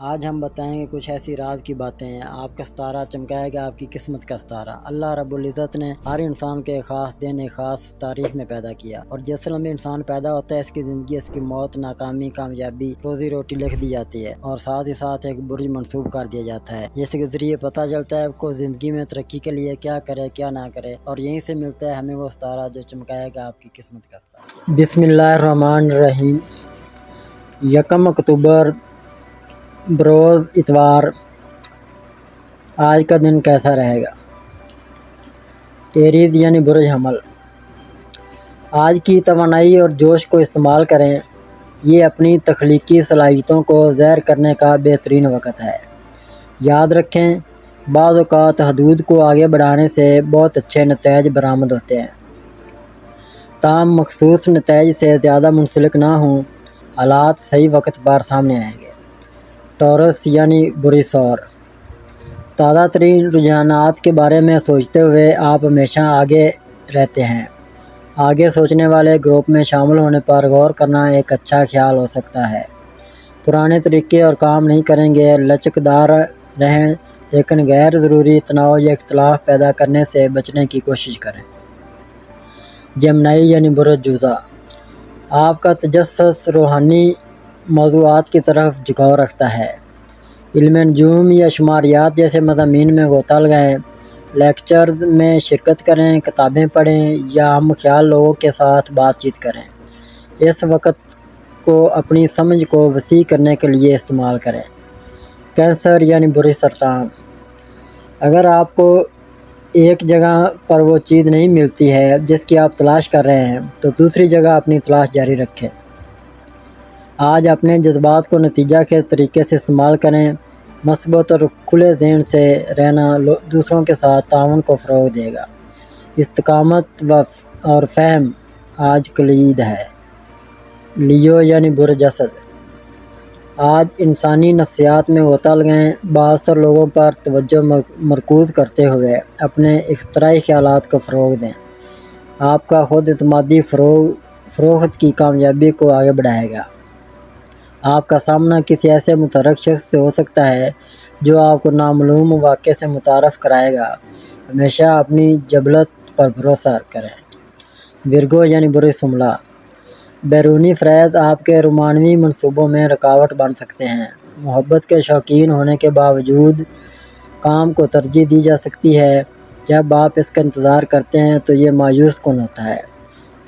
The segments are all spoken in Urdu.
آج ہم بتائیں گے کچھ ایسی راز کی باتیں ہیں۔ آپ کا ستارہ چمکائے گا آپ کی قسمت کا ستارہ۔ اللہ رب العزت نے ہر انسان کے خاص دن ایک خاص تاریخ میں پیدا کیا، اور جس لمحے انسان پیدا ہوتا ہے اس کی زندگی، اس کی موت، ناکامی، کامیابی، روزی روٹی لکھ دی جاتی ہے، اور ساتھ ہی ساتھ ایک برج منسوب کر دیا جاتا ہے، جس کے ذریعے پتہ چلتا ہے آپ کو زندگی میں ترقی کے لیے کیا کرے کیا نہ کرے، اور یہیں سے ملتا ہے ہمیں وہ ستارہ جو چمکائے گا آپ کی قسمت کا ستارہ۔ بسم اللہ الرحمن الرحیم۔ 1 اکتوبر بروز اتوار۔ آج کا دن کیسا رہے گا؟ ایریز یعنی برج حمل۔ آج کی توانائی اور جوش کو استعمال کریں، یہ اپنی تخلیقی صلاحیتوں کو ظاہر کرنے کا بہترین وقت ہے۔ یاد رکھیں، بعض اوقات حدود کو آگے بڑھانے سے بہت اچھے نتائج برآمد ہوتے ہیں، تاہم مخصوص نتائج سے زیادہ منسلک نہ ہوں، حالات صحیح وقت پر سامنے آئیں گے۔ ٹورس یعنی بری سور۔ تازہ ترین رجحانات کے بارے میں سوچتے ہوئے آپ ہمیشہ آگے رہتے ہیں۔ آگے سوچنے والے گروپ میں شامل ہونے پر غور کرنا ایک اچھا خیال ہو سکتا ہے۔ پرانے طریقے اور کام نہیں کریں گے، لچکدار رہیں، لیکن غیر ضروری تناؤ یا اختلاف پیدا کرنے سے بچنے کی کوشش کریں۔ جیمنائی یعنی برج جوزہ۔ آپ کا تجسس روحانی موضوعات کی طرف جھکاؤ رکھتا ہے۔ علم نجوم یا شماریات جیسے مضامین میں غوطہ لگائیں، لیکچرز میں شرکت کریں، کتابیں پڑھیں یا ہم خیال لوگوں کے ساتھ بات چیت کریں۔ اس وقت کو اپنی سمجھ کو وسیع کرنے کے لیے استعمال کریں۔ کینسر یعنی بری سرطان۔ اگر آپ کو ایک جگہ پر وہ چیز نہیں ملتی ہے جس کی آپ تلاش کر رہے ہیں تو دوسری جگہ اپنی تلاش جاری رکھیں۔ آج اپنے جذبات کو نتیجہ کے طریقے سے استعمال کریں۔ مثبت اور کھلے ذہن سے رہنا دوسروں کے ساتھ تعاون کو فروغ دے گا۔ استقامت اور فہم آج کلید ہے۔ لیو یعنی برج اسد۔ آج انسانی نفسیات میں غوطہ لگائیں، بااثر لوگوں پر توجہ مرکوز کرتے ہوئے اپنے اختراعی خیالات کو فروغ دیں۔ آپ کا خود اعتمادی فروخت کی کامیابی کو آگے بڑھائے گا۔ آپ کا سامنا کسی ایسے متحرک شخص سے ہو سکتا ہے جو آپ کو نامعلوم واقعے سے متعارف کرائے گا۔ ہمیشہ اپنی جبلت پر بھروسہ کریں۔ ورگو یعنی بری سنبلہ۔ بیرونی فریز آپ کے رومانوی منصوبوں میں رکاوٹ بن سکتے ہیں۔ محبت کے شوقین ہونے کے باوجود کام کو ترجیح دی جا سکتی ہے۔ جب آپ اس کا انتظار کرتے ہیں تو یہ مایوس کن ہوتا ہے،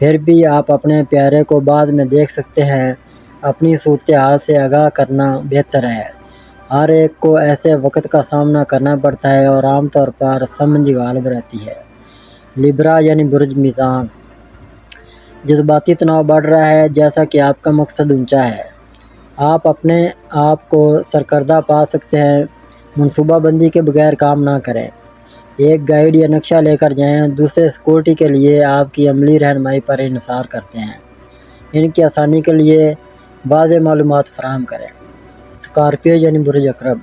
پھر بھی آپ اپنے پیارے کو بعد میں دیکھ سکتے ہیں۔ اپنی صورتحال سے آگاہ کرنا بہتر ہے۔ ہر ایک کو ایسے وقت کا سامنا کرنا پڑتا ہے اور عام طور پر سمجھ غالب رہتی ہے۔ لیبرا یعنی برج میزان۔ جذباتی تناؤ بڑھ رہا ہے جیسا کہ آپ کا مقصد اونچا ہے۔ آپ اپنے آپ کو سرکردہ پا سکتے ہیں۔ منصوبہ بندی کے بغیر کام نہ کریں۔ ایک گائیڈ یا نقشہ لے کر جائیں، دوسرے سیکورٹی کے لیے آپ کی عملی رہنمائی پر انحصار کرتے ہیں۔ ان کی آسانی کے لیے واضح معلومات فراہم کریں۔ اسکارپیو یعنی برج عقرب۔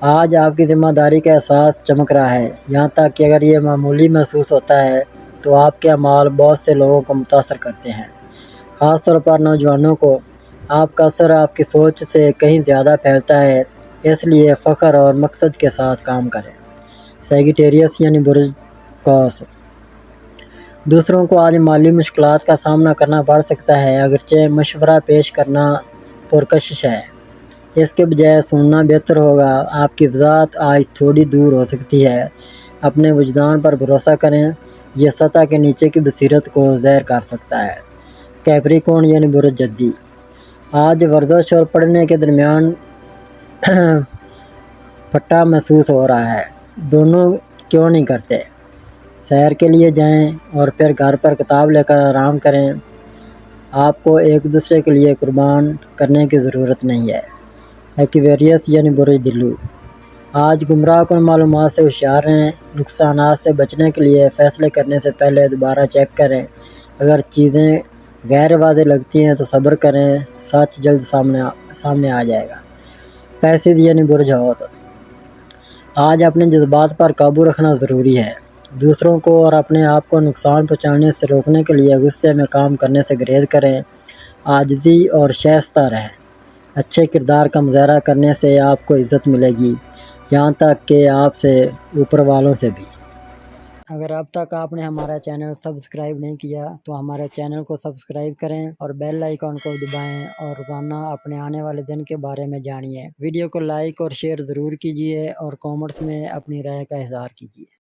آج آپ کی ذمہ داری کا احساس چمک رہا ہے، یہاں تک کہ اگر یہ معمولی محسوس ہوتا ہے تو آپ کے اعمال بہت سے لوگوں کو متاثر کرتے ہیں، خاص طور پر نوجوانوں کو۔ آپ کا اثر آپ کی سوچ سے کہیں زیادہ پھیلتا ہے، اس لیے فخر اور مقصد کے ساتھ کام کریں۔ سیگیٹیریس یعنی برج قوس۔ دوسروں کو آج مالی مشکلات کا سامنا کرنا پڑ سکتا ہے، اگرچہ مشورہ پیش کرنا پرکشش ہے۔ اس کے بجائے سننا بہتر ہوگا۔ آپ کی وضاحت آج تھوڑی دور ہو سکتی ہے۔ اپنے وجدان پر بھروسہ کریں، یہ سطح کے نیچے کی بصیرت کو ظاہر کر سکتا ہے۔ کیپریکون یعنی برج جدی۔ آج ورزش اور پڑھنے کے درمیان پٹا محسوس ہو رہا ہے، دونوں کیوں نہیں کرتے؟ سیر کے لیے جائیں اور پھر گھر پر کتاب لے کر آرام کریں۔ آپ کو ایک دوسرے کے لیے قربان کرنے کی ضرورت نہیں ہے۔ ایکویریس یعنی برج دلو۔ آج گمراہ کن معلومات سے ہوشیار رہیں، نقصانات سے بچنے کے لیے فیصلے کرنے سے پہلے دوبارہ چیک کریں۔ اگر چیزیں غیر واضح لگتی ہیں تو صبر کریں، سچ جلد سامنے آ جائے گا۔ پیسز یعنی برج حوت۔ آج اپنے جذبات پر قابو رکھنا ضروری ہے۔ دوسروں کو اور اپنے آپ کو نقصان پہنچانے سے روکنے کے لیے غصے میں کام کرنے سے گریز کریں۔ عاجزی اور شائستہ رہیں۔ اچھے کردار کا مظاہرہ کرنے سے آپ کو عزت ملے گی، یہاں تک کہ آپ سے اوپر والوں سے بھی۔ اگر اب تک آپ نے ہمارا چینل سبسکرائب نہیں کیا تو ہمارے چینل کو سبسکرائب کریں اور بیل آئیکن کو دبائیں اور روزانہ اپنے آنے والے دن کے بارے میں جانیے۔ ویڈیو کو لائک اور شیئر ضرور کیجیے اور کامنٹس میں اپنی رائے کا اظہار کیجیے۔